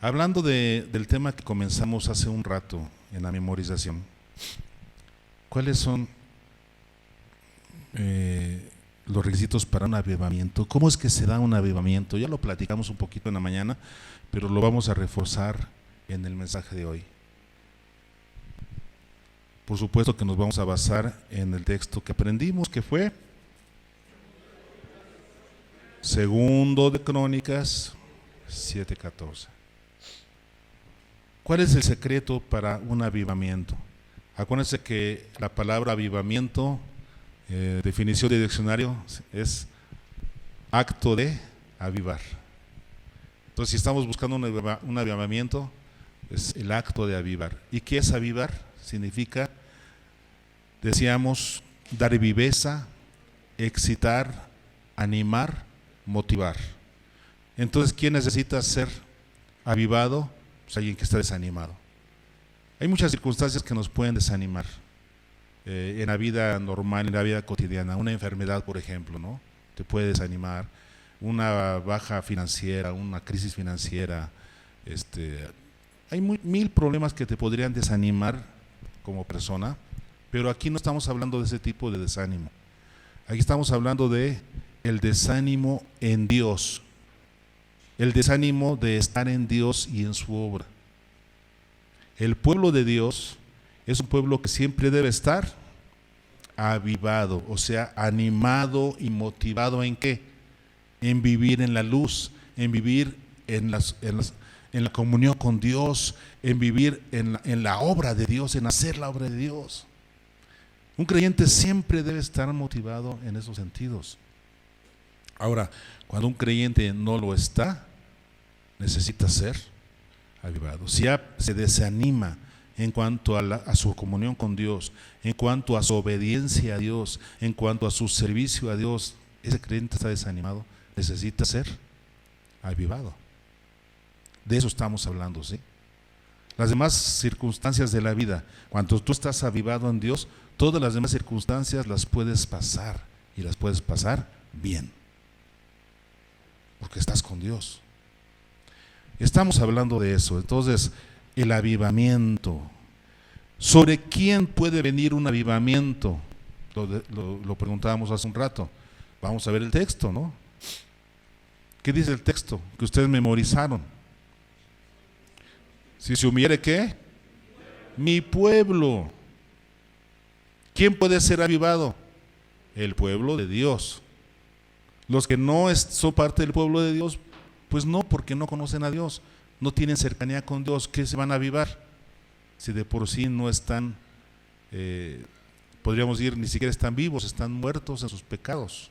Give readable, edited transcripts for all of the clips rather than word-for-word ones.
Hablando del tema que comenzamos hace un rato en la memorización, ¿cuáles son los requisitos para un avivamiento? ¿Cómo es que se da un avivamiento? Ya lo platicamos un poquito en la mañana, pero lo vamos a reforzar en el mensaje de hoy. Por supuesto que nos vamos a basar en el texto que aprendimos, que fue Segundo de Crónicas 7:14. ¿Cuál es el secreto para un avivamiento? Acuérdense que la palabra avivamiento, definición de diccionario, es acto de avivar. Entonces, si estamos buscando un avivamiento, es el acto de avivar. ¿Y qué es avivar? Significa, decíamos, dar viveza, excitar, animar, motivar. Entonces, ¿quién necesita ser avivado? Pues alguien que está desanimado. Hay muchas circunstancias que nos pueden desanimar en la vida normal, en la vida cotidiana. Una enfermedad, por ejemplo, ¿no? Te puede desanimar. Una baja financiera, una crisis financiera. Hay mil problemas que te podrían desanimar como persona, pero aquí no estamos hablando de ese tipo de desánimo. Aquí estamos hablando de el desánimo en Dios. El desánimo de estar en Dios y en su obra. El pueblo de Dios es un pueblo que siempre debe estar avivado, o sea, animado y motivado ¿en qué? En vivir en la luz, en vivir en la comunión con Dios, en vivir en la obra de Dios, en hacer la obra de Dios. Un creyente siempre debe estar motivado en esos sentidos. Ahora, cuando un creyente no lo está, necesita ser avivado. Si ya se desanima en cuanto a su comunión con Dios, en cuanto a su obediencia a Dios, en cuanto a su servicio a Dios, ese creyente está desanimado, necesita ser avivado. De eso estamos hablando, ¿sí? Las demás circunstancias de la vida, cuando tú estás avivado en Dios, todas las demás circunstancias las puedes pasar y las puedes pasar bien, porque estás con Dios. Estamos hablando de eso. Entonces, el avivamiento. ¿Sobre quién puede venir un avivamiento? Lo preguntábamos hace un rato. Vamos a ver el texto, ¿no? ¿Qué dice el texto que ustedes memorizaron? Si se humiere, ¿qué? Mi pueblo. ¿Quién puede ser avivado? El pueblo de Dios. Los que no son parte del pueblo de Dios, pues no, porque no conocen a Dios, no tienen cercanía con Dios. ¿Qué se van a avivar? Si de por sí no están, podríamos decir, ni siquiera están vivos, están muertos en sus pecados.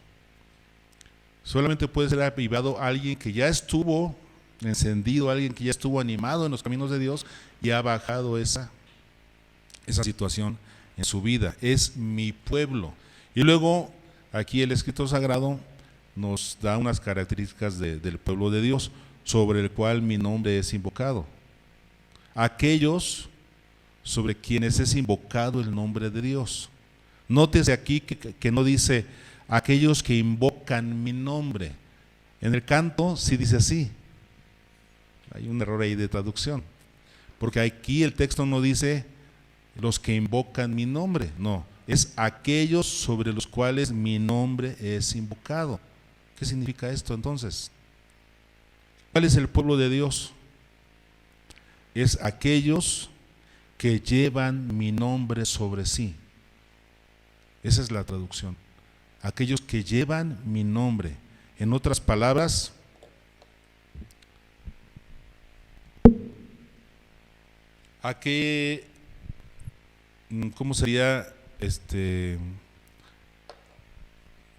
Solamente puede ser avivado alguien que ya estuvo encendido, alguien que ya estuvo animado en los caminos de Dios y ha bajado esa situación en su vida. Es mi pueblo. Y luego aquí el escritor sagrado nos da unas características del pueblo de Dios, sobre el cual mi nombre es invocado. Aquellos sobre quienes es invocado el nombre de Dios. Nótese aquí que no dice aquellos que invocan mi nombre. En el canto sí dice así. Hay un error ahí de traducción, porque aquí el texto no dice los que invocan mi nombre, no, es aquellos sobre los cuales mi nombre es invocado. ¿Qué significa esto entonces? ¿Cuál es el pueblo de Dios? Es aquellos que llevan mi nombre sobre sí. Esa es la traducción. Aquellos que llevan mi nombre. En otras palabras, ¿cómo sería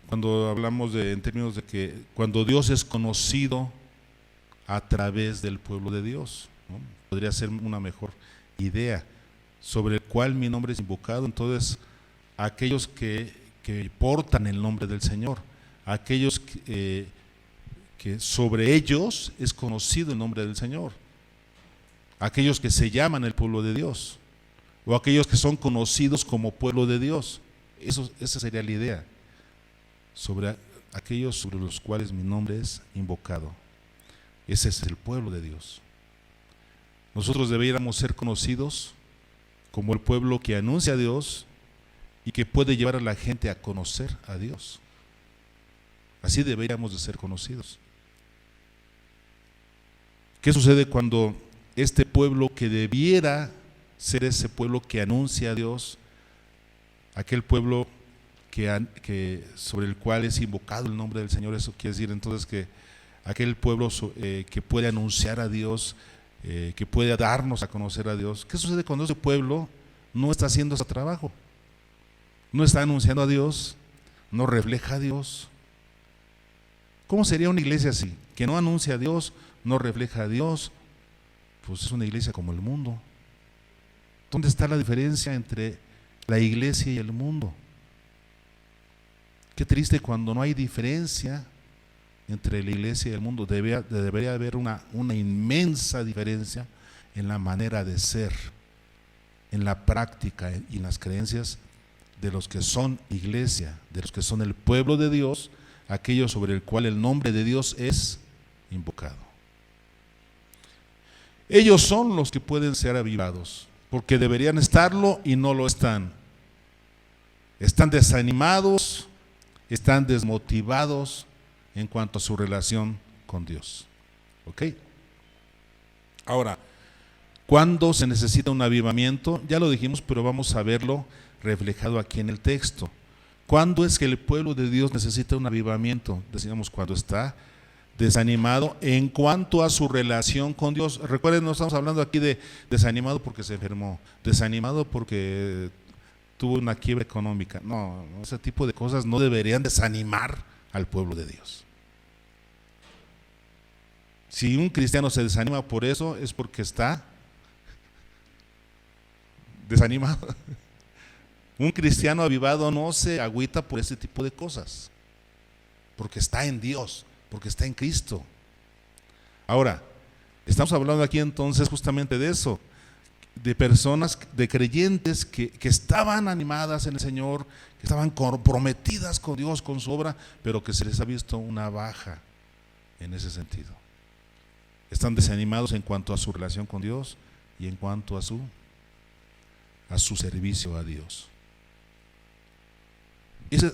cuando hablamos en términos de que cuando Dios es conocido a través del pueblo de Dios, ¿no? Podría ser una mejor idea, sobre el cual mi nombre es invocado. Entonces, aquellos que portan el nombre del Señor, aquellos que sobre ellos es conocido el nombre del Señor, aquellos que se llaman el pueblo de Dios, o aquellos que son conocidos como pueblo de Dios. Esa sería la idea, sobre aquellos sobre los cuales mi nombre es invocado. Ese es el pueblo de Dios. Nosotros deberíamos ser conocidos como el pueblo que anuncia a Dios y que puede llevar a la gente a conocer a Dios. Así deberíamos de ser conocidos. ¿Qué sucede cuando este pueblo que debiera ser ese pueblo que anuncia a Dios, aquel pueblo que sobre el cual es invocado el nombre del Señor, eso quiere decir entonces que aquel pueblo que puede anunciar a Dios, que puede darnos a conocer a Dios? ¿Qué sucede cuando ese pueblo no está haciendo ese trabajo? No está anunciando a Dios, no refleja a Dios. ¿Cómo sería una iglesia así? Que no anuncia a Dios, no refleja a Dios. Pues es una iglesia como el mundo. ¿Dónde está la diferencia entre la iglesia y el mundo? Qué triste cuando no hay diferencia entre la iglesia y el mundo. Debería haber una inmensa diferencia en la manera de ser, en la práctica y en las creencias de los que son iglesia, de los que son el pueblo de Dios, aquellos sobre el cual el nombre de Dios es invocado. Ellos son los que pueden ser avivados, porque deberían estarlo y no lo están. Están desanimados, están desmotivados en cuanto a su relación con Dios. ¿Ok? Ahora, ¿cuándo se necesita un avivamiento? Ya lo dijimos, pero vamos a verlo reflejado aquí en el texto. ¿Cuándo es que el pueblo de Dios necesita un avivamiento? Decíamos, cuando está desanimado en cuanto a su relación con Dios. Recuerden, no estamos hablando aquí de desanimado porque se enfermó, desanimado porque tuvo una quiebra económica. No, ese tipo de cosas no deberían desanimar al pueblo de Dios. Si un cristiano se desanima por eso, es porque está desanimado. Un cristiano avivado no se agüita por ese tipo de cosas, porque está en Dios, porque está en Cristo. Ahora, estamos hablando aquí entonces justamente de eso, de personas, de creyentes que estaban animadas en el Señor, que estaban comprometidas con Dios, con su obra, pero que se les ha visto una baja en ese sentido. Están desanimados en cuanto a su relación con Dios y en cuanto a su servicio a Dios.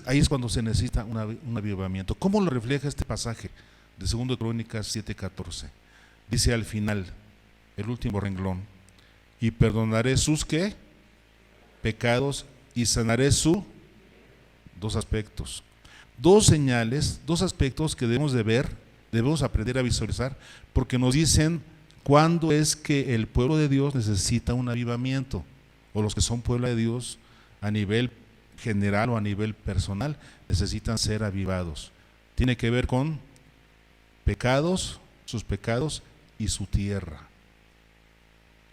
Ahí es cuando se necesita un avivamiento. ¿Cómo lo refleja este pasaje de 2 Crónicas 7:14? Dice al final, el último renglón: y perdonaré sus ¿qué? Pecados y sanaré su. Dos aspectos, dos señales, dos aspectos que debemos de ver, debemos aprender a visualizar, porque nos dicen cuándo es que el pueblo de Dios necesita un avivamiento, o los que son pueblo de Dios a nivel general o a nivel personal necesitan ser avivados. Tiene que ver con pecados, sus pecados y su tierra.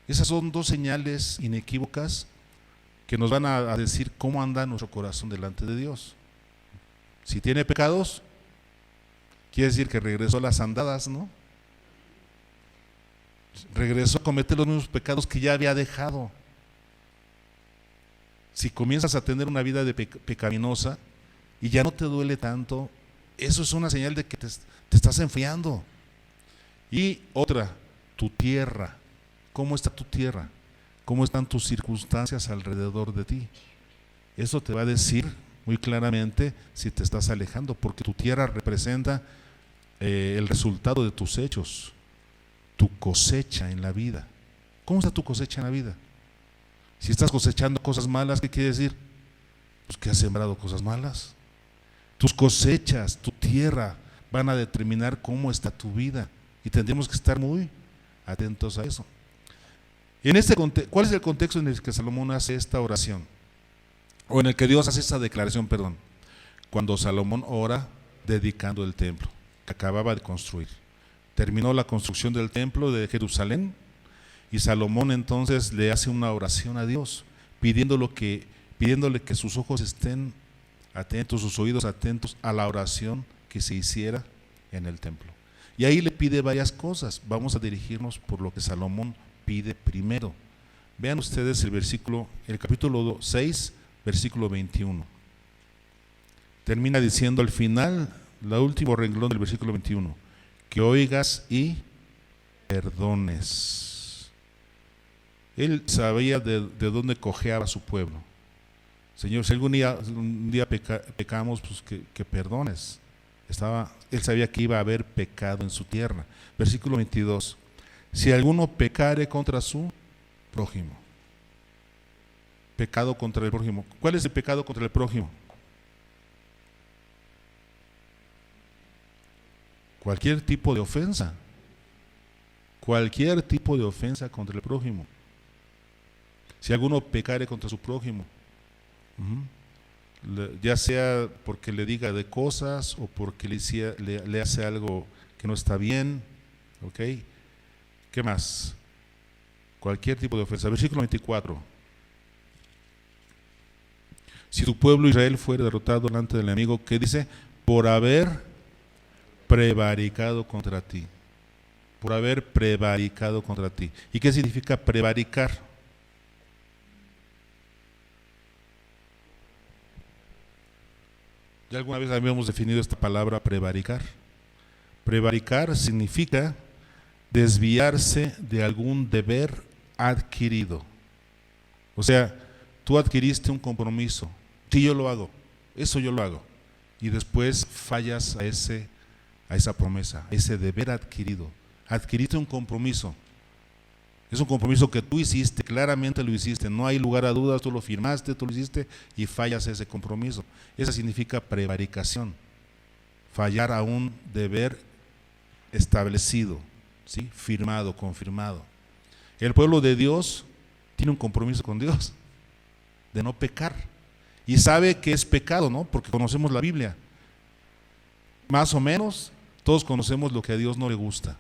Esas son dos señales inequívocas que nos van a decir cómo anda nuestro corazón delante de Dios. Si tiene pecados, quiere decir que regresó a las andadas, ¿no? Regresó a cometer los mismos pecados que ya había dejado. Si comienzas a tener una vida pecaminosa y ya no te duele tanto, eso es una señal de que te estás enfriando. Y otra, tu tierra. ¿Cómo está tu tierra? ¿Cómo están tus circunstancias alrededor de ti? Eso te va a decir muy claramente si te estás alejando, porque tu tierra representa el resultado de tus hechos, tu cosecha en la vida. ¿Cómo está tu cosecha en la vida? Si estás cosechando cosas malas, ¿qué quiere decir? Pues que has sembrado cosas malas. Tus cosechas, tu tierra van a determinar cómo está tu vida, y tendremos que estar muy atentos a eso. En este ¿cuál es el contexto en el que Salomón hace esta oración? O en el que Dios hace esta declaración, perdón. Cuando Salomón ora dedicando el templo que acababa de construir. Terminó la construcción del templo de Jerusalén, y Salomón entonces le hace una oración a Dios, pidiéndole que sus ojos estén atentos, sus oídos atentos a la oración que se hiciera en el templo. Y ahí le pide varias cosas. Vamos a dirigirnos por lo que Salomón pide primero. Vean ustedes el capítulo 6, versículo 21. Termina diciendo al final, el último renglón del versículo 21, que oigas y perdones. Él sabía de dónde cojeaba su pueblo. Señor, si algún día pecamos, pues que perdones. Él sabía que iba a haber pecado en su tierra. Versículo 22. Si alguno pecare contra su prójimo. Pecado contra el prójimo. ¿Cuál es el pecado contra el prójimo? Cualquier tipo de ofensa. Cualquier tipo de ofensa contra el prójimo. Si alguno pecare contra su prójimo, ya sea porque le diga de cosas o porque le hace algo que no está bien, ¿ok? ¿Qué más? Cualquier tipo de ofensa. Versículo 24. Si tu pueblo Israel fuere derrotado delante del enemigo, ¿qué dice? Por haber prevaricado contra ti. Por haber prevaricado contra ti. ¿Y qué significa prevaricar? Ya alguna vez habíamos definido esta palabra prevaricar. Prevaricar significa desviarse de algún deber adquirido. O sea, tú adquiriste un compromiso. Sí, yo lo hago. Eso yo lo hago. Y después fallas a esa promesa, a ese deber adquirido. Adquiriste un compromiso. Es un compromiso que tú hiciste, claramente lo hiciste, no hay lugar a dudas, tú lo firmaste, tú lo hiciste y fallas ese compromiso. Eso significa prevaricación, fallar a un deber establecido, ¿sí? Firmado, confirmado. El pueblo de Dios tiene un compromiso con Dios de no pecar y sabe que es pecado, ¿no? Porque conocemos la Biblia. Más o menos todos conocemos lo que a Dios no le gusta.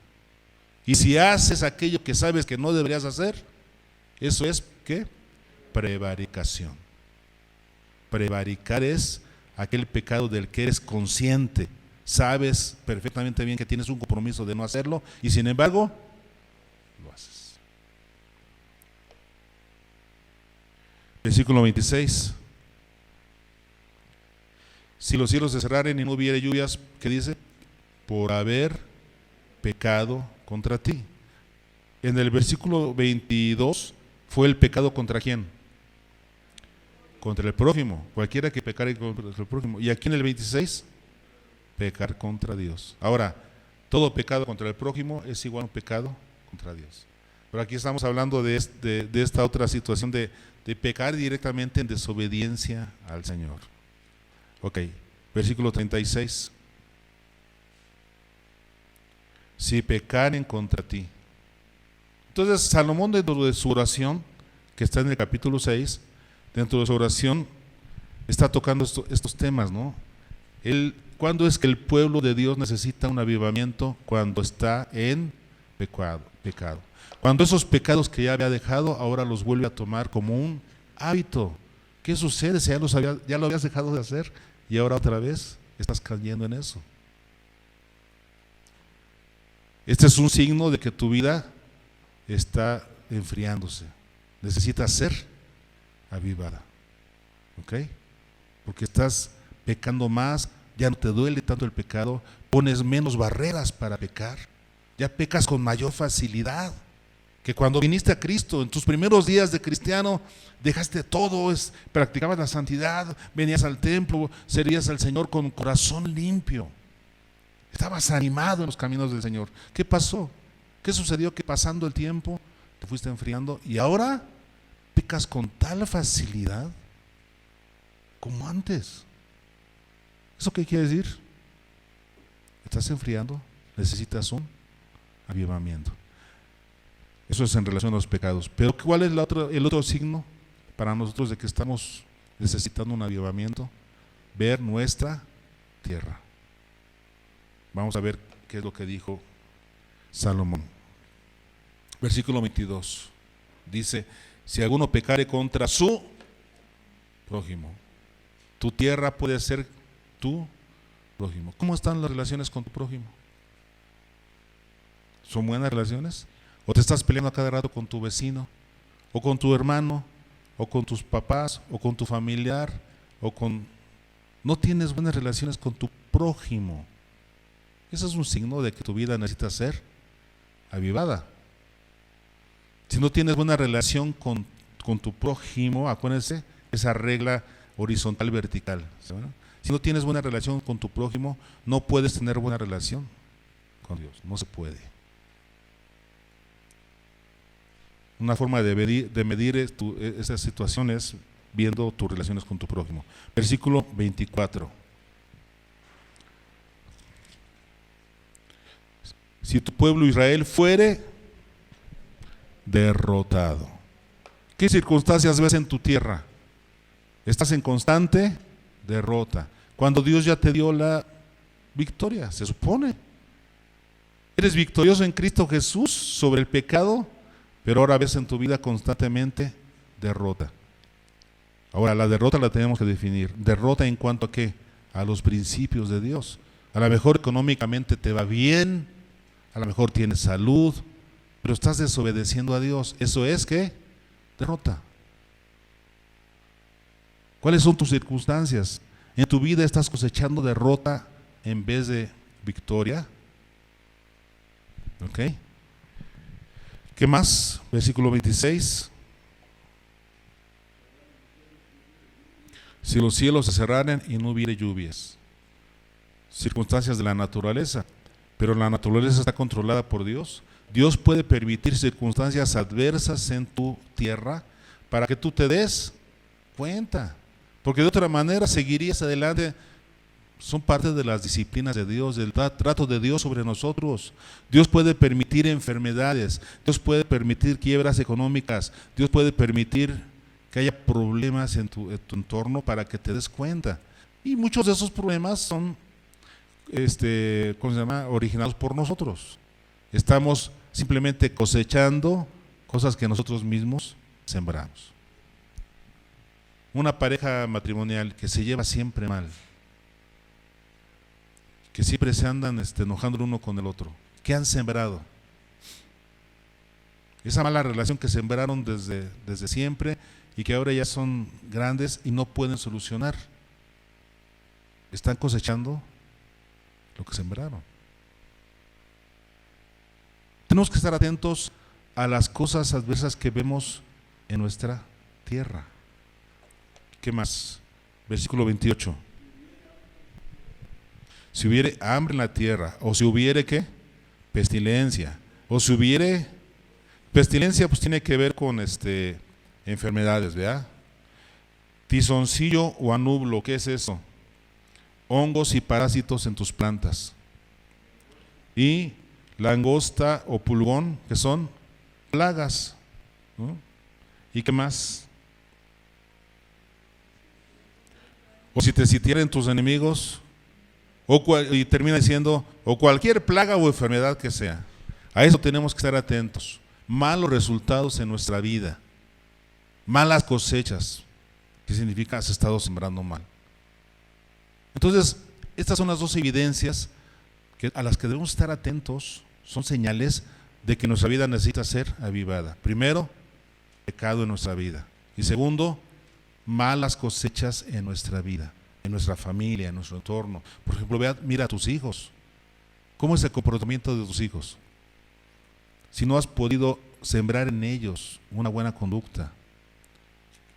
Y si haces aquello que sabes que no deberías hacer, eso es, ¿qué? Prevaricación. Prevaricar es aquel pecado del que eres consciente, sabes perfectamente bien que tienes un compromiso de no hacerlo y sin embargo, lo haces. Versículo 26. Si los cielos se cerraren y no hubiere lluvias, ¿qué dice? Por haber pecado contra ti. En el versículo 22 fue el pecado contra quién? Contra el prójimo. Cualquiera que pecare contra el prójimo. Y aquí en el 26, pecar contra Dios. Ahora, todo pecado contra el prójimo es igual a un pecado contra Dios. Pero aquí estamos hablando de esta otra situación de pecar directamente en desobediencia al Señor. Ok, versículo 36. Si pecaren contra ti. Entonces Salomón, dentro de su oración, que está en el capítulo 6, dentro de su oración está tocando estos temas, ¿no? ¿Cuándo es que el pueblo de Dios necesita un avivamiento? Cuando está en pecado. Cuando esos pecados que ya había dejado, ahora los vuelve a tomar como un hábito. ¿Qué sucede si ya lo habías dejado de hacer y ahora otra vez estás cayendo en eso? Este es un signo de que tu vida está enfriándose. Necesita ser avivada. ¿Ok? Porque estás pecando más, ya no te duele tanto el pecado, pones menos barreras para pecar, ya pecas con mayor facilidad. Que cuando viniste a Cristo, en tus primeros días de cristiano, dejaste todo, practicabas la santidad, venías al templo, servías al Señor con corazón limpio. Estabas animado en los caminos del Señor. ¿Qué pasó? ¿Qué sucedió? Que pasando el tiempo te fuiste enfriando y ahora pecas con tal facilidad como antes. ¿Eso qué quiere decir? Estás enfriando, necesitas un avivamiento. Eso es en relación a los pecados. Pero ¿cuál es el otro signo para nosotros de que estamos necesitando un avivamiento? Ver nuestra tierra. Vamos a ver qué es lo que dijo Salomón. Versículo 22. Dice, si alguno pecare contra su prójimo, tu tierra puede ser tu prójimo. ¿Cómo están las relaciones con tu prójimo? ¿Son buenas relaciones? ¿O te estás peleando a cada rato con tu vecino? ¿O con tu hermano? ¿O con tus papás? ¿O con tu familiar? No tienes buenas relaciones con tu prójimo. Eso es un signo de que tu vida necesita ser avivada. Si Si no tienes buena relación con tu prójimo, acuérdense, esa regla horizontal vertical. ¿Sí? Si no tienes buena relación con tu prójimo, no puedes tener buena relación con Dios. No se puede. Una forma de medir esas situaciones viendo tus relaciones con tu prójimo. Versículo 24. Si tu pueblo Israel fuere derrotado. ¿Qué circunstancias ves en tu tierra? Estás en constante derrota. Cuando Dios ya te dio la victoria, se supone. Eres victorioso en Cristo Jesús sobre el pecado, pero ahora ves en tu vida constantemente derrota. Ahora, la derrota la tenemos que definir. ¿Derrota en cuanto a qué? A los principios de Dios. A lo mejor económicamente te va bien, a lo mejor tienes salud, pero estás desobedeciendo a Dios. ¿Eso es qué? Derrota. ¿Cuáles son tus circunstancias? ¿En tu vida estás cosechando derrota en vez de victoria? ¿Ok? ¿Qué más? Versículo 26. Si los cielos se cerraran y no hubiera lluvias. Circunstancias de la naturaleza. Pero la naturaleza está controlada por Dios. Dios puede permitir circunstancias adversas en tu tierra para que tú te des cuenta. Porque de otra manera seguirías adelante. Son parte de las disciplinas de Dios, del trato de Dios sobre nosotros. Dios puede permitir enfermedades, Dios puede permitir quiebras económicas, Dios puede permitir que haya problemas en tu entorno para que te des cuenta. Y muchos de esos problemas son ¿cómo se llama? Originados por nosotros. Estamos simplemente cosechando cosas que nosotros mismos sembramos. Una pareja matrimonial que se lleva siempre mal, que siempre se andan enojando el uno con el otro. ¿Qué han sembrado? Esa mala relación que sembraron desde siempre y que ahora ya son grandes y no pueden solucionar. Están cosechando lo que sembraron. Tenemos que estar atentos a las cosas adversas que vemos en nuestra tierra. ¿Qué más? Versículo 28. Si hubiere hambre en la tierra, o si hubiere ¿qué? Pestilencia, o si hubiere pestilencia, pues tiene que ver con enfermedades, ¿verdad? Tizoncillo o anublo, ¿qué es eso? Hongos y parásitos en tus plantas. Y langosta o pulgón, que son plagas, ¿no? ¿Y qué más? O si te sitieren tus enemigos, y termina diciendo, o cualquier plaga o enfermedad que sea. A eso tenemos que estar atentos. Malos resultados en nuestra vida, malas cosechas, ¿qué significa? Has estado sembrando mal. Entonces, estas son las dos evidencias a las que debemos estar atentos. Son señales de que nuestra vida necesita ser avivada. Primero, pecado en nuestra vida. Y segundo, malas cosechas en nuestra vida, en nuestra familia, en nuestro entorno. Por ejemplo, mira a tus hijos. ¿Cómo es el comportamiento de tus hijos? Si no has podido sembrar en ellos una buena conducta,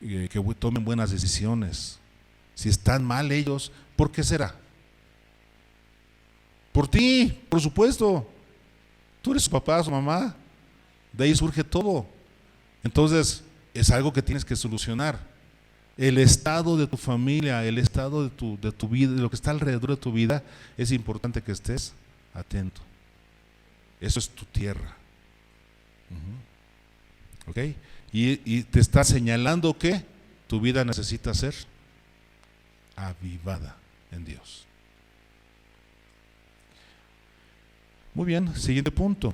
que tomen buenas decisiones, si están mal ellos, ¿por qué será? Por ti, por supuesto. Tú eres su papá, su mamá. De ahí surge todo. Entonces, es algo que tienes que solucionar. El estado de tu familia, el estado de tu vida, de lo que está alrededor de tu vida, es importante que estés atento. Eso es tu tierra. ¿Ok? Y te está señalando que tu vida necesita ser avivada en Dios. Muy bien, siguiente punto.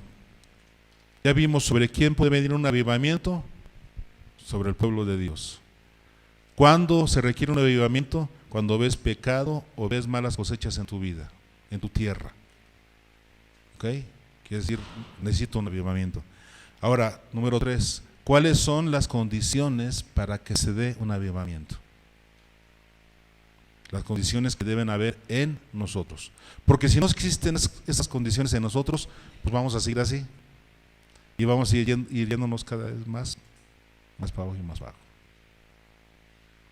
Ya vimos sobre quién puede venir un avivamiento, sobre el pueblo de Dios. ¿Cuándo se requiere un avivamiento? Cuando ves pecado o ves malas cosechas en tu vida, en tu tierra. ¿Ok? Quiere decir, necesito un avivamiento. Ahora, número 3, ¿cuáles son las condiciones para que se dé un avivamiento? Las condiciones que deben haber en nosotros. Porque si no existen esas condiciones en nosotros, pues vamos a seguir así. y vamos a ir yéndonos cada vez más para abajo y más abajo.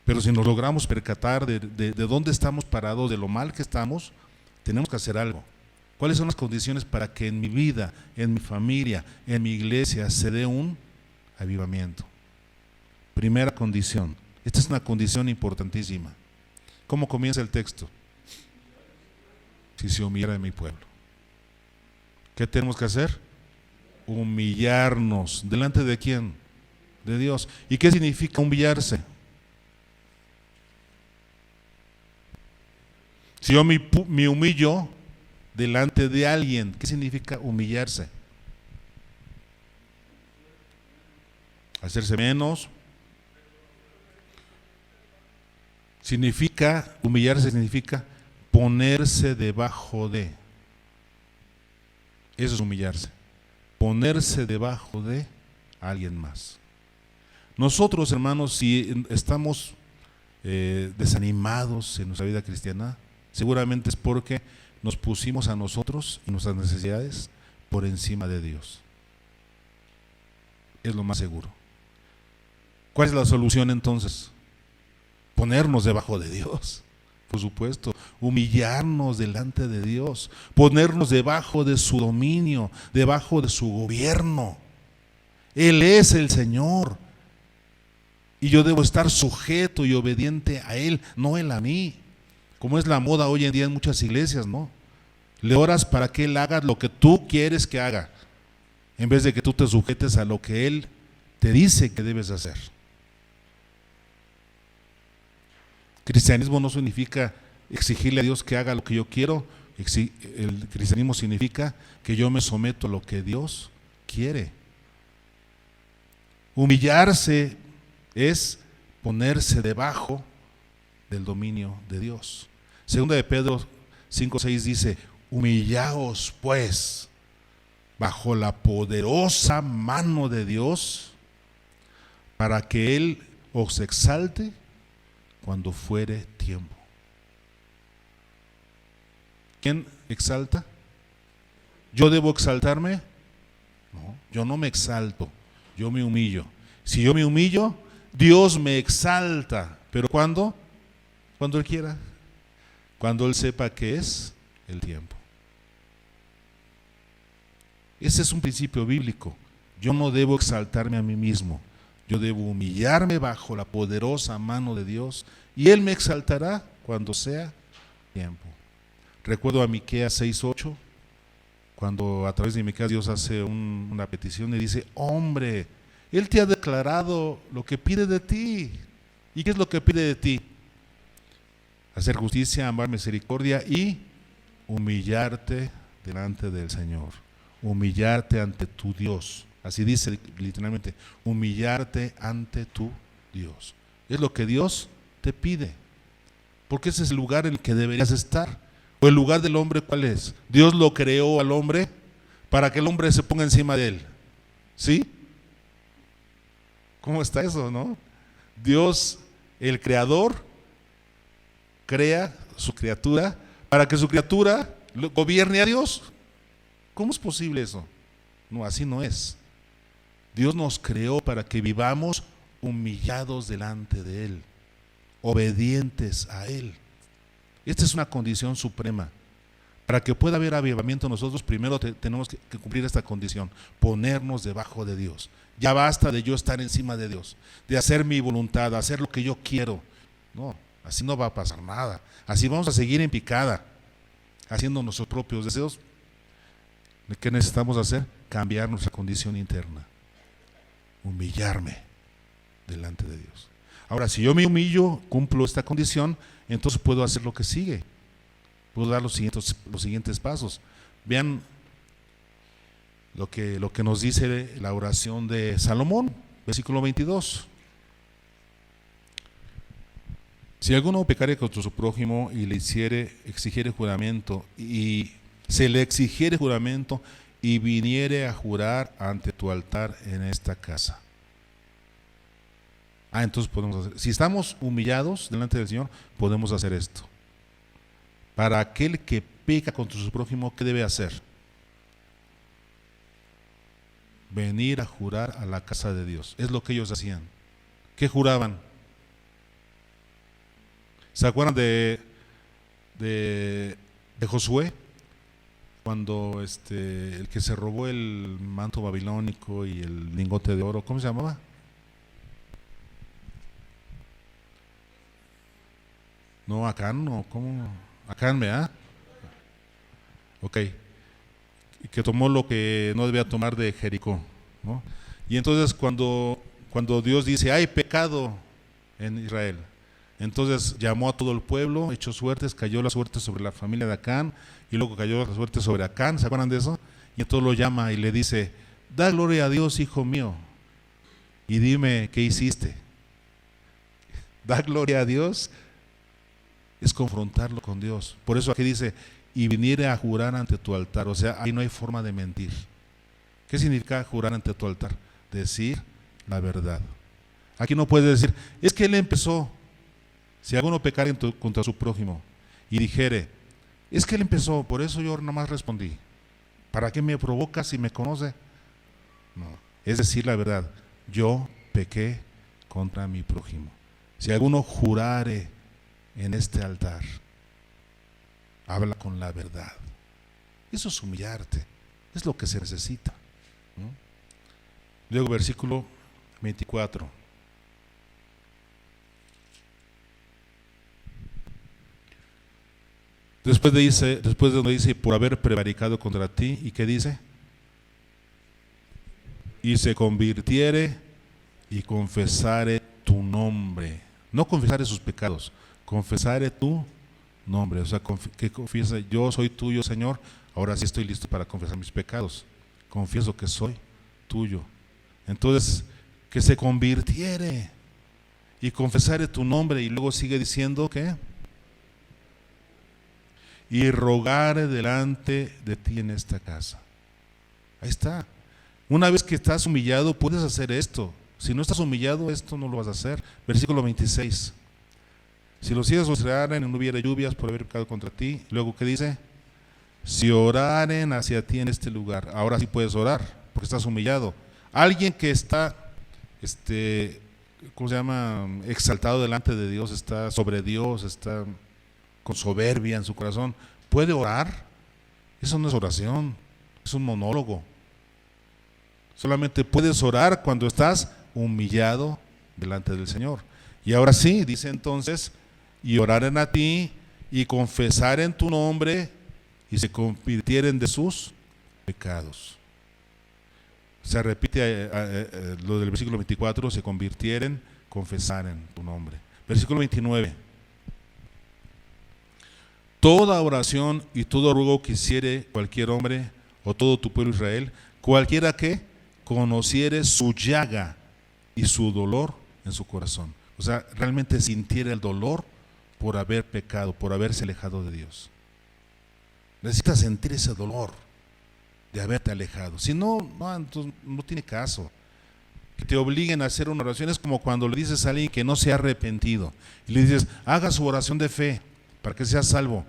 Pero si nos logramos percatar de dónde estamos parados, de lo mal que estamos, tenemos que hacer algo. ¿Cuáles son las condiciones para que en mi vida, en mi familia, en mi iglesia se dé un avivamiento? Primera condición. Esta es una condición importantísima. ¿Cómo comienza el texto? Si se humillara mi pueblo. ¿Qué tenemos que hacer? Humillarnos. ¿Delante de quién? De Dios. ¿Y qué significa humillarse? Si yo me humillo delante de alguien, ¿qué significa humillarse? Hacerse menos. Humillarse significa ponerse debajo de. Eso es humillarse. Ponerse debajo de alguien más. Nosotros, hermanos, si estamos desanimados en nuestra vida cristiana, seguramente es porque nos pusimos a nosotros y nuestras necesidades por encima de Dios. Es lo más seguro. ¿Cuál es la solución entonces? Ponernos debajo de Dios, por supuesto, humillarnos delante de Dios, ponernos debajo de su dominio, debajo de su gobierno. Él es el Señor y yo debo estar sujeto y obediente a Él, no Él a mí, como es la moda hoy en día en muchas iglesias, ¿no? Le oras para que Él haga lo que tú quieres que haga, en vez de que tú te sujetes a lo que Él te dice que debes hacer. Cristianismo no significa exigirle a Dios que haga lo que yo quiero. El cristianismo significa que yo me someto a lo que Dios quiere. Humillarse es ponerse debajo del dominio de Dios. Segunda de Pedro 5:6 dice: humillaos pues bajo la poderosa mano de Dios, para que Él os exalte cuando fuere tiempo. ¿Quién exalta? ¿Yo debo exaltarme? No, yo no me exalto, yo me humillo. Si yo me humillo, Dios me exalta. ¿Pero cuándo? Cuando Él quiera, cuando Él sepa que es el tiempo. Ese es un principio bíblico. Yo no debo exaltarme a mí mismo. Yo debo humillarme bajo la poderosa mano de Dios y Él me exaltará cuando sea tiempo. Recuerdo a Miqueas 6:8, cuando a través de Miqueas Dios hace una petición y dice: hombre, Él te ha declarado lo que pide de ti. ¿Y qué es lo que pide de ti? Hacer justicia, amar misericordia y humillarte delante del Señor. Humillarte ante tu Dios. Así dice literalmente, humillarte ante tu Dios. Es lo que Dios te pide, porque ese es el lugar en el que deberías estar. ¿O el lugar del hombre cuál es? Dios lo creó al hombre para que el hombre se ponga encima de él. ¿Sí? ¿Cómo está eso, no? Dios, el creador, crea su criatura para que su criatura gobierne a Dios. ¿Cómo es posible eso? No, así no es. Dios nos creó para que vivamos humillados delante de Él, obedientes a Él. Esta es una condición suprema. Para que pueda haber avivamiento nosotros primero tenemos que cumplir esta condición, ponernos debajo de Dios. Ya basta de yo estar encima de Dios, de hacer mi voluntad, hacer lo que yo quiero. No, así no va a pasar nada. Así vamos a seguir en picada, haciendo nuestros propios deseos. ¿Qué necesitamos hacer? Cambiar nuestra condición interna. Humillarme delante de Dios. Ahora, si yo me humillo, cumplo esta condición, entonces puedo hacer lo que sigue. Puedo dar los siguientes pasos. Vean lo que nos dice la oración de Salomón, versículo 22. Si alguno pecare contra su prójimo y le exigiere juramento, y se le exigiere juramento y viniere a jurar ante tu altar en esta casa. Entonces podemos hacer, si estamos humillados delante del Señor, podemos hacer esto. Para aquel que peca contra su prójimo, ¿qué debe hacer? venir a jurar a la casa de Dios. Es lo que ellos hacían. ¿Qué juraban? ¿Se acuerdan de Josué? Cuando el que se robó el manto babilónico y el lingote de oro, ¿cómo se llamaba? No, Acán, no, ¿cómo? Acán, ¿verdad? Ok. Que tomó lo que no debía tomar de Jericó, ¿no? Y entonces cuando Dios dice, hay pecado en Israel, entonces llamó a todo el pueblo, echó suertes, cayó la suerte sobre la familia de Acán, y luego cayó la suerte sobre Acán, ¿se acuerdan de eso? Y entonces lo llama y le dice, da gloria a Dios, hijo mío, y dime qué hiciste. Da gloria a Dios es confrontarlo con Dios. Por eso aquí dice, y viniere a jurar ante tu altar. O sea, ahí no hay forma de mentir. ¿Qué significa jurar ante tu altar? Decir la verdad. Aquí no puedes decir, es que él empezó. Si alguno pecare contra su prójimo y dijere, es que él empezó, por eso yo nomás respondí. ¿Para qué me provocas si me conoce? No, es decir la verdad. Yo pequé contra mi prójimo. Si alguno jurare en este altar, habla con la verdad. Eso es humillarte, es lo que se necesita, ¿no? Luego versículo 24. Después de donde dice, por haber prevaricado contra ti, ¿y qué dice? Y se convirtiere y confesare tu nombre. No confesare sus pecados, confesare tu nombre. O sea, que confiesa, yo soy tuyo, Señor, ahora sí estoy listo para confesar mis pecados. Confieso que soy tuyo. Entonces, que se convirtiere y confesare tu nombre. Y luego sigue diciendo que y rogare delante de ti en esta casa. Ahí está. Una vez que estás humillado, puedes hacer esto. Si no estás humillado, esto no lo vas a hacer. Versículo 26. Si los cielos oraren y no hubiera lluvias por haber pecado contra ti. Luego, ¿qué dice? Si oraren hacia ti en este lugar. Ahora sí puedes orar, porque estás humillado. Alguien que está, ¿cómo se llama? Exaltado delante de Dios, está sobre Dios, está con soberbia en su corazón, ¿puede orar? Eso no es oración, es un monólogo. Solamente puedes orar cuando estás humillado delante del Señor. Y ahora sí, dice entonces, y oraren a ti y confesar en tu nombre y se convirtieren de sus pecados. Se repite lo del versículo 24, se convirtieren, confesar en tu nombre. Versículo 29. Toda oración y todo ruego que hiciere cualquier hombre o todo tu pueblo Israel, cualquiera que conociere su llaga y su dolor en su corazón. O sea, realmente sintiera el dolor por haber pecado, por haberse alejado de Dios. Necesitas sentir ese dolor de haberte alejado. Si no, entonces no tiene caso. Que te obliguen a hacer una oración es como cuando le dices a alguien que no se ha arrepentido y le dices, haga su oración de fe para que sea salvo.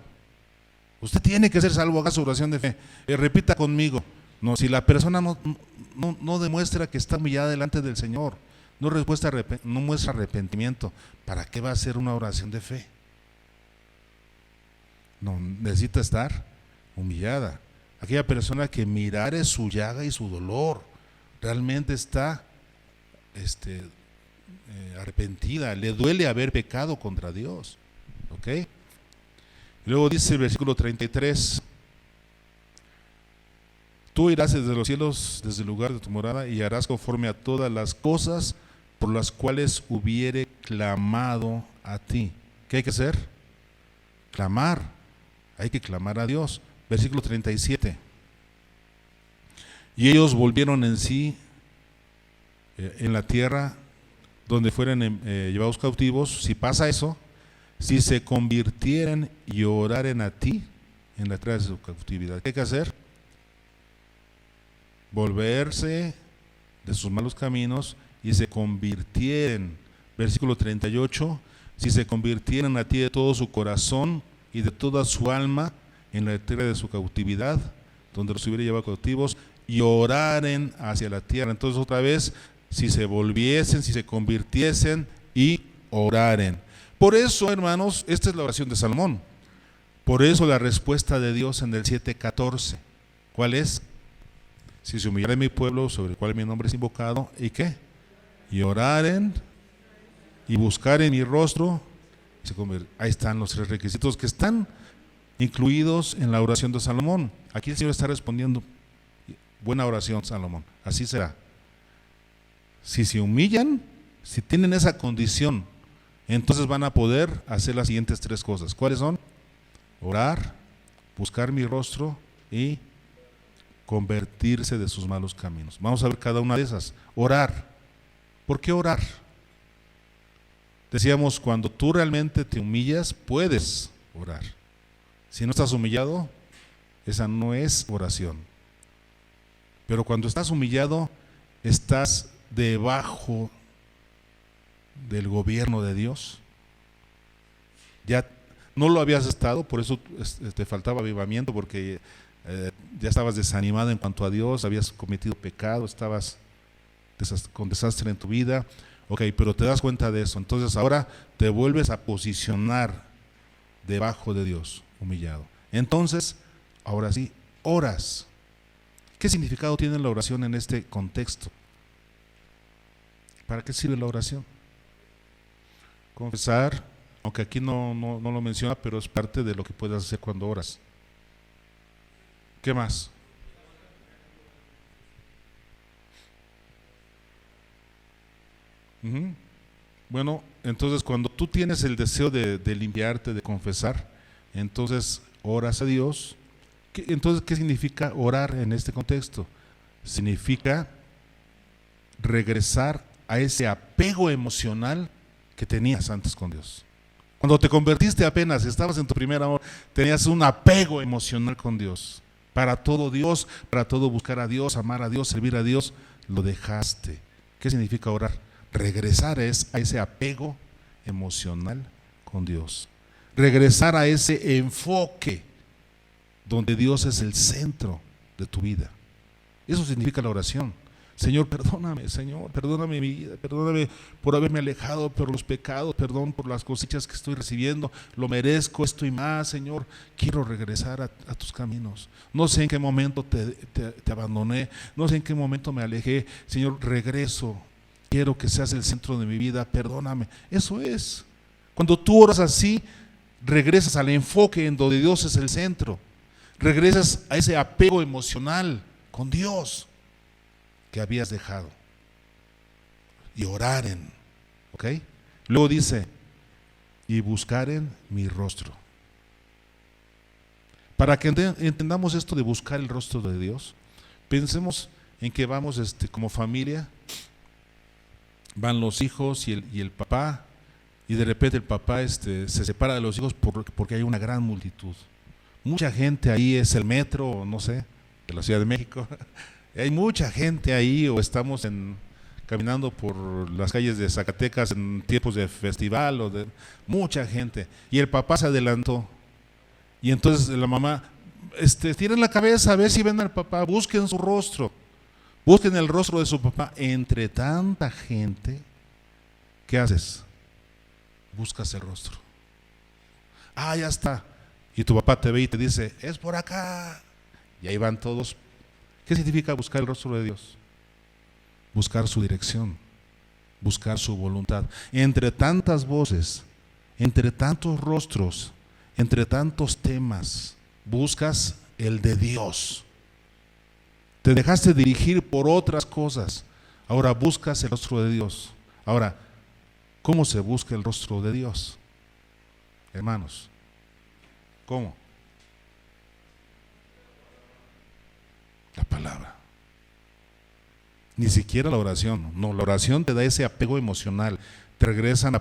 Usted tiene que ser salvo, haga su oración de fe. Repita conmigo. No, si la persona no demuestra que está humillada delante del Señor, no muestra arrepentimiento, ¿para qué va a hacer una oración de fe? No, necesita estar humillada. Aquella persona que mirare su llaga y su dolor, realmente está arrepentida, le duele haber pecado contra Dios. ¿Ok? Luego dice el versículo 33, tú irás desde los cielos, desde el lugar de tu morada, y harás conforme a todas las cosas por las cuales hubiere clamado a ti. ¿Qué hay que hacer? Clamar. Hay que clamar a Dios. Versículo 37. Y ellos volvieron en sí en la tierra donde fueran llevados cautivos. Si pasa eso, si se convirtieran y oraren a ti en la tierra de su cautividad, ¿qué hay que hacer? Volverse de sus malos caminos y se convirtieran. Versículo 38, si se convirtieran a ti de todo su corazón y de toda su alma en la tierra de su cautividad, donde los hubiera llevado cautivos, y oraren hacia la tierra. Entonces otra vez, si se volviesen, si se convirtiesen y oraren. Por eso, hermanos, esta es la oración de Salomón. Por eso la respuesta de Dios en el 7:14. ¿Cuál es? Si se humillare mi pueblo, sobre el cual mi nombre es invocado, ¿y qué? Y oraren y buscaren mi rostro. Ahí están los 3 requisitos que están incluidos en la oración de Salomón. Aquí el Señor está respondiendo: buena oración, Salomón, así será. Si se humillan, si tienen esa condición, entonces van a poder hacer las siguientes 3 cosas. ¿Cuáles son? Orar, buscar mi rostro y convertirse de sus malos caminos. Vamos a ver cada una de esas. Orar. ¿Por qué orar? Decíamos, cuando tú realmente te humillas, puedes orar. Si no estás humillado, esa no es oración. Pero cuando estás humillado, estás debajo del gobierno de Dios. Ya no lo habías estado, por eso te faltaba avivamiento, porque ya estabas desanimado en cuanto a Dios, habías cometido pecado, estabas con desastre en tu vida. Ok, pero te das cuenta de eso. Entonces ahora te vuelves a posicionar debajo de Dios, humillado. Entonces, ahora sí, oras. ¿Qué significado tiene la oración en este contexto? ¿Para qué sirve la oración? Confesar, aunque aquí no lo menciona, pero es parte de lo que puedes hacer cuando oras. ¿Qué más? Bueno, entonces cuando tú tienes el deseo de limpiarte, de confesar, entonces oras a Dios. Entonces, ¿qué significa orar en este contexto? Significa regresar a ese apego emocional que tenías antes con Dios. Cuando te convertiste apenas, estabas en tu primer amor, tenías un apego emocional con Dios. Para todo Dios, para todo buscar a Dios, amar a Dios, servir a Dios, lo dejaste. ¿Qué significa orar? Regresar a ese apego emocional con Dios. Regresar a ese enfoque donde Dios es el centro de tu vida. Eso significa la oración. Señor, perdóname mi vida, perdóname por haberme alejado por los pecados, perdón por las cosechas que estoy recibiendo, lo merezco, esto y más, Señor, quiero regresar a tus caminos. No sé en qué momento te abandoné, no sé en qué momento me alejé, Señor, regreso, quiero que seas el centro de mi vida, perdóname. Eso es. Cuando tú oras así, regresas al enfoque en donde Dios es el centro, regresas a ese apego emocional con Dios que habías dejado. Y oraren, ¿ok? Luego dice, y buscaren mi rostro. Para que entendamos esto de buscar el rostro de Dios, pensemos en que vamos como familia, van los hijos y el papá, y de repente el papá se separa de los hijos porque hay una gran multitud. Mucha gente ahí, es el metro, no sé, de la Ciudad de México. Hay mucha gente ahí, o estamos caminando por las calles de Zacatecas en tiempos de festival, mucha gente. Y el papá se adelantó. Y entonces la mamá, tiren la cabeza a ver si ven al papá, busquen su rostro, busquen el rostro de su papá. Entre tanta gente, ¿qué haces? Buscas el rostro. Ah, ya está. Y tu papá te ve y te dice, es por acá. Y ahí van todos. ¿Qué significa buscar el rostro de Dios? Buscar su dirección, buscar su voluntad. Entre tantas voces, entre tantos rostros, entre tantos temas, buscas el de Dios. Te dejaste dirigir por otras cosas, ahora buscas el rostro de Dios. Ahora, ¿cómo se busca el rostro de Dios? Hermanos, ¿cómo? La palabra. Ni siquiera la oración. No, la oración te da ese apego emocional, te regresa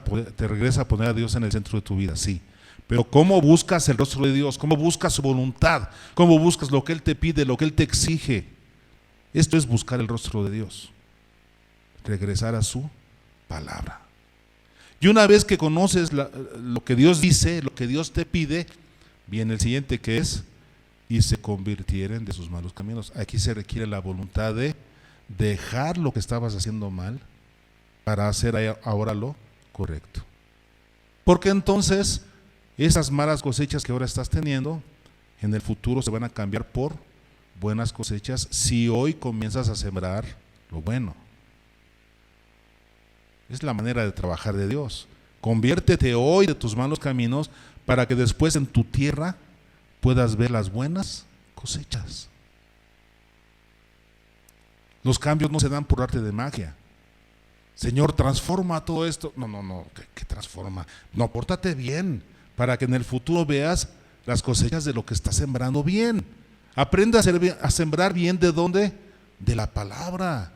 a poner a Dios en el centro de tu vida, sí. Pero ¿cómo buscas el rostro de Dios? ¿Cómo buscas su voluntad? ¿Cómo buscas lo que Él te pide, lo que Él te exige? Esto es buscar el rostro de Dios. Regresar a su palabra. Y una vez que conoces lo que Dios dice, lo que Dios te pide, viene el siguiente, que es y se convirtieren de sus malos caminos. Aquí se requiere la voluntad de dejar lo que estabas haciendo mal para hacer ahora lo correcto. Porque entonces esas malas cosechas que ahora estás teniendo, en el futuro se van a cambiar por buenas cosechas si hoy comienzas a sembrar lo bueno. Es la manera de trabajar de Dios. Conviértete hoy de tus malos caminos para que después en tu tierra puedas ver las buenas cosechas. Los cambios no se dan por arte de magia. Señor, transforma todo esto. No, ¿qué transforma? No, pórtate bien para que en el futuro veas las cosechas de lo que estás sembrando bien. Aprende a sembrar bien. ¿De dónde? De la palabra.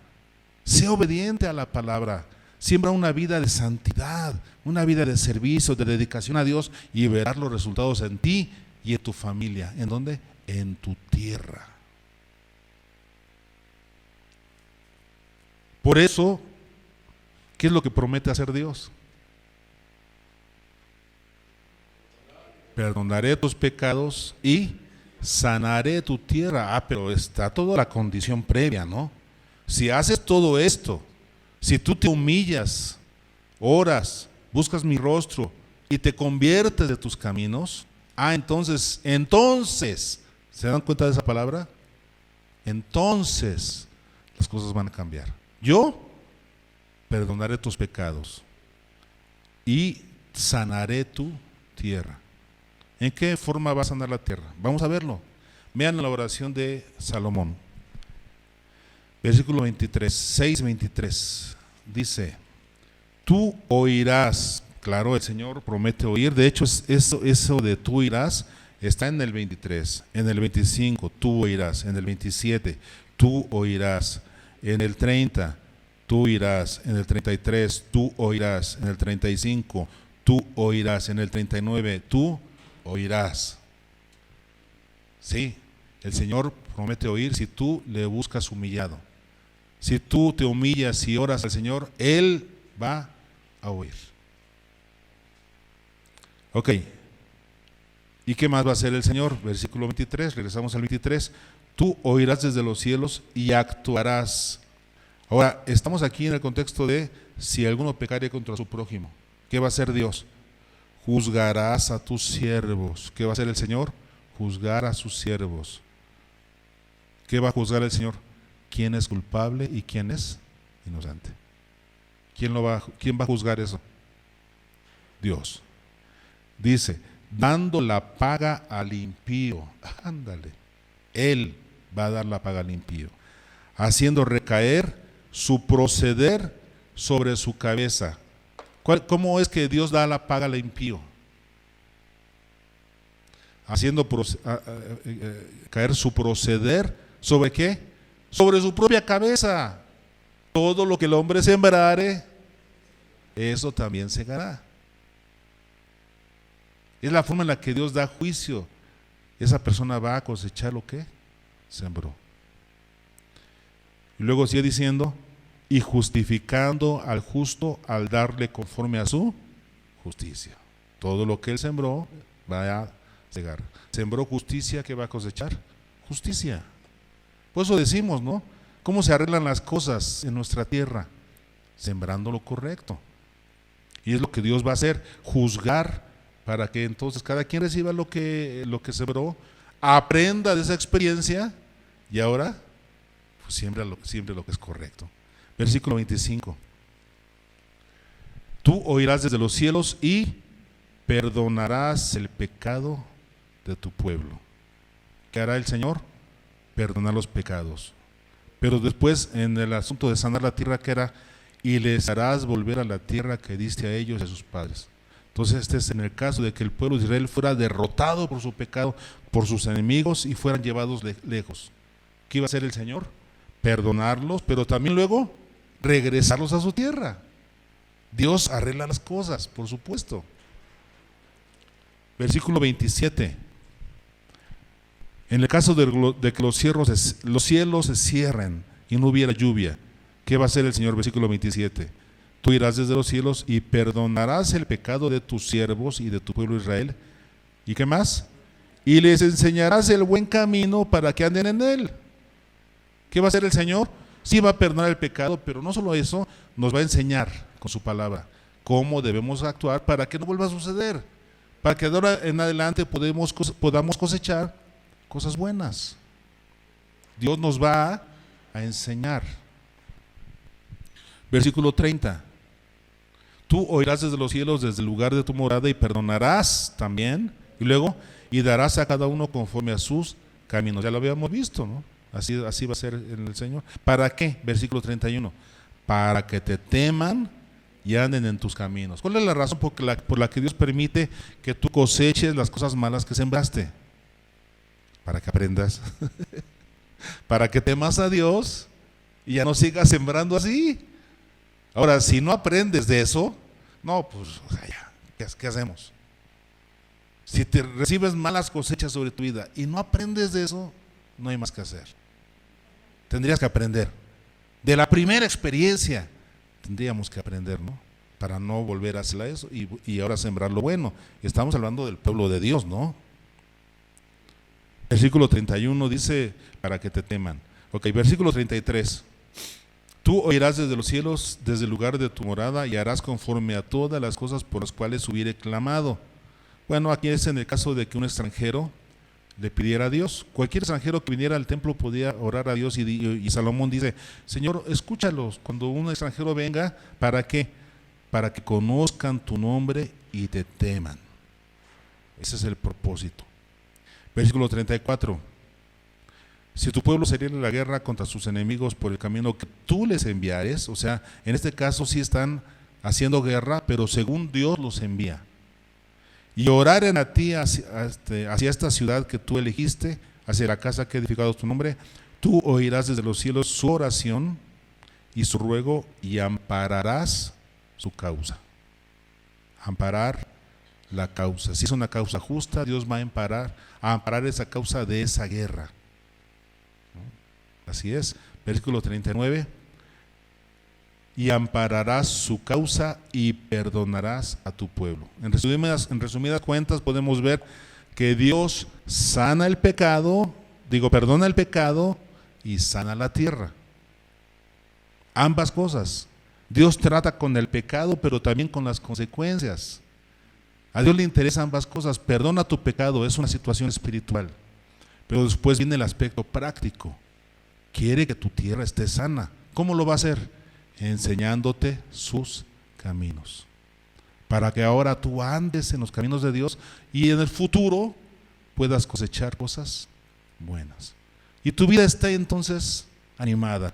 Sé obediente a la palabra. Siembra una vida de santidad, una vida de servicio, de dedicación a Dios, y verás los resultados en ti y en tu familia. ¿En dónde? En tu tierra. Por eso, ¿qué es lo que promete hacer Dios? Perdonaré tus pecados y sanaré tu tierra. Pero está toda la condición previa, ¿no? Si haces todo esto, si tú te humillas, oras, buscas mi rostro y te conviertes de tus caminos, entonces, ¿se dan cuenta de esa palabra? Entonces las cosas van a cambiar. Yo perdonaré tus pecados y sanaré tu tierra. ¿En qué forma va a sanar la tierra? Vamos a verlo. Vean la oración de Salomón. Versículo 23, 6:23, dice: tú oirás. Claro, el Señor promete oír. De hecho, eso de tú oirás está en el 23, en el 25, tú oirás, en el 27, tú oirás, en el 30, tú oirás, en el 33, tú oirás, en el 35, tú oirás, en el 39, tú oirás. Sí, el Señor promete oír si tú le buscas humillado. Si tú te humillas y oras al Señor, Él va a oír. Ok. ¿Y qué más va a hacer el Señor? Versículo 23, regresamos al 23. Tú oirás desde los cielos y actuarás. Ahora, estamos aquí en el contexto de si alguno pecare contra su prójimo. ¿Qué va a hacer Dios? Juzgarás a tus siervos. ¿Qué va a hacer el Señor? Juzgar a sus siervos. ¿Qué va a juzgar el Señor? ¿Quién es culpable y quién es inocente? ¿Quién va a juzgar eso? Dios. Dice, dando la paga al impío. Ándale. Él va a dar la paga al impío, haciendo recaer su proceder sobre su cabeza. ¿Cómo es que Dios da la paga al impío? Haciendo caer su proceder ¿sobre qué? Sobre su propia cabeza. Todo lo que el hombre sembrare, eso también segará. Es la forma en la que Dios da juicio. Esa persona va a cosechar lo que sembró. Y luego sigue diciendo, y justificando al justo al darle conforme a su justicia. Todo lo que él sembró va a segar. Sembró justicia, ¿qué va a cosechar? Justicia. Por eso decimos, ¿no? ¿Cómo se arreglan las cosas en nuestra tierra? Sembrando lo correcto. Y es lo que Dios va a hacer, juzgar, para que entonces cada quien reciba lo que sembró, aprenda de esa experiencia y ahora pues siempre lo que es correcto. Versículo 25. Tú oirás desde los cielos y perdonarás el pecado de tu pueblo. ¿Qué hará el Señor? Perdonar los pecados. Pero después, en el asunto de sanar la tierra, ¿qué era? Y les harás volver a la tierra que diste a ellos y a sus padres. Entonces este es en el caso de que el pueblo de Israel fuera derrotado por su pecado, por sus enemigos, y fueran llevados lejos. ¿Qué iba a hacer el Señor? Perdonarlos, pero también luego regresarlos a su tierra. Dios arregla las cosas, por supuesto. Versículo 27. En el caso de que los cielos se cierren y no hubiera lluvia, ¿qué va a hacer el Señor? Versículo 27. Tú irás desde los cielos y perdonarás el pecado de tus siervos y de tu pueblo Israel. ¿Y qué más? y les enseñarás el buen camino para que anden en él. ¿Qué va a hacer el Señor? Sí va a perdonar el pecado, pero no solo eso, nos va a enseñar con su palabra cómo debemos actuar para que no vuelva a suceder, para que de ahora en adelante podamos cosechar cosas buenas. Dios nos va a enseñar. Versículo 30. Tú oirás desde los cielos, desde el lugar de tu morada, y perdonarás también, y luego, y darás a cada uno conforme a sus caminos. Ya lo habíamos visto, ¿no? Así va a ser en el Señor. ¿Para qué? Versículo 31. Para que te teman y anden en tus caminos. ¿Cuál es la razón por la que Dios permite que tú coseches las cosas malas que sembraste? Para que aprendas. Para que temas a Dios y ya no sigas sembrando así. Ahora, si no aprendes de eso, no, pues ya, ¿qué hacemos? Si te recibes malas cosechas sobre tu vida y no aprendes de eso, no hay más que hacer. Tendrías que aprender. De la primera experiencia tendríamos que aprender, ¿no? Para no volver a hacer eso y ahora sembrar lo bueno. Estamos hablando del pueblo de Dios, ¿no? Versículo 31 dice, para que te teman. Ok, versículo 33. Tú oirás desde los cielos, desde el lugar de tu morada, y harás conforme a todas las cosas por las cuales hubiere clamado. Bueno, aquí es en el caso de que un extranjero le pidiera a Dios. Cualquier extranjero que viniera al templo podía orar a Dios, y Salomón dice, Señor, escúchalos cuando un extranjero venga. ¿Para qué? Para que conozcan tu nombre y te teman. Ese es el propósito. Versículo 34. Si tu pueblo se hiriere en la guerra contra sus enemigos por el camino que tú les enviares, o sea, en este caso sí están haciendo guerra, pero según Dios los envía, y oraren a ti hacia esta ciudad que tú elegiste, hacia la casa que ha edificado tu nombre, tú oirás desde los cielos su oración y su ruego, y ampararás su causa. Amparar la causa. Si es una causa justa, Dios va a amparar esa causa de esa guerra. Así es. Versículo 39. Y ampararás su causa y perdonarás a tu pueblo. En resumidas cuentas podemos ver que Dios perdona el pecado y sana la tierra. Ambas cosas. Dios trata con el pecado, pero también con las consecuencias. A Dios le interesan ambas cosas. Perdona tu pecado, es una situación espiritual, pero después viene el aspecto práctico. Quiere que tu tierra esté sana. ¿Cómo lo va a hacer? Enseñándote sus caminos, para que ahora tú andes en los caminos de Dios y en el futuro puedas cosechar cosas buenas. Y tu vida está entonces animada,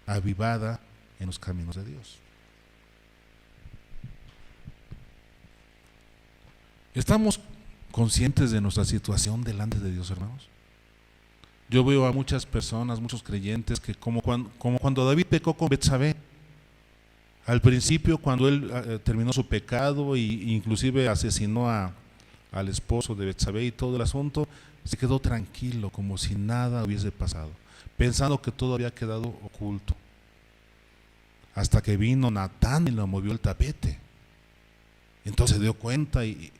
avivada en los caminos de Dios. ¿Estamos conscientes de nuestra situación delante de Dios, hermanos? Yo veo a muchas personas, muchos creyentes, que como cuando David pecó con Betsabé, al principio cuando él terminó su pecado e inclusive asesinó al esposo de Betsabé y todo el asunto, se quedó tranquilo, como si nada hubiese pasado, pensando que todo había quedado oculto, hasta que vino Natán y le movió el tapete. Entonces se dio cuenta. Y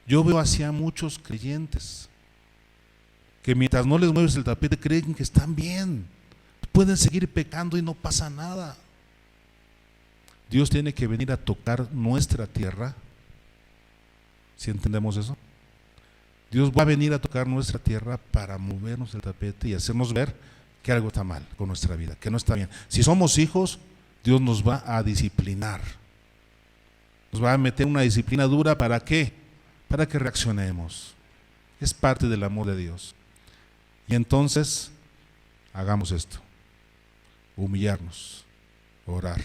yo veo así a muchos creyentes que mientras no les mueves el tapete creen que están bien, pueden seguir pecando y no pasa nada. Dios tiene que venir a tocar nuestra tierra. ¿Sí entendemos eso? Dios va a venir a tocar nuestra tierra para movernos el tapete y hacernos ver que algo está mal con nuestra vida, que no está bien. Si somos hijos, Dios nos va a disciplinar. Nos va a meter una disciplina dura. ¿Para qué? Para que reaccionemos. Es parte del amor de Dios. Y entonces, hagamos esto: humillarnos, orar,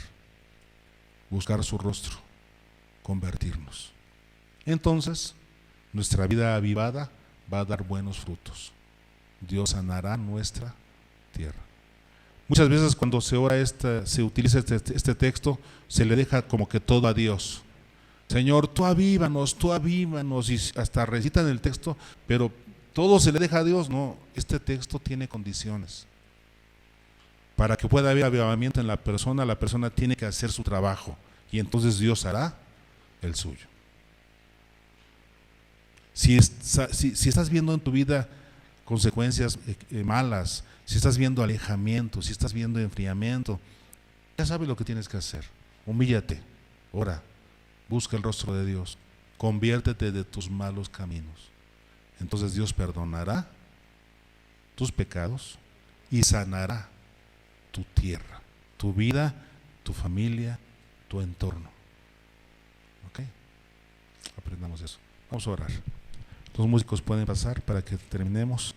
buscar su rostro, convertirnos. Entonces, nuestra vida avivada va a dar buenos frutos. Dios sanará nuestra tierra. Muchas veces cuando se utiliza este texto, se le deja como que todo a Dios. Señor, tú avívanos, y hasta recitan el texto, pero todo se le deja a Dios. No, este texto tiene condiciones. Para que pueda haber avivamiento en la persona tiene que hacer su trabajo, y entonces Dios hará el suyo. Si estás viendo en tu vida consecuencias malas, si estás viendo alejamiento, si estás viendo enfriamiento, ya sabes lo que tienes que hacer. Humíllate, ora, busca el rostro de Dios, conviértete de tus malos caminos. Entonces Dios perdonará tus pecados y sanará tu tierra, tu vida, tu familia, tu entorno. ¿Ok? Aprendamos eso. Vamos a orar. Los músicos pueden pasar para que terminemos.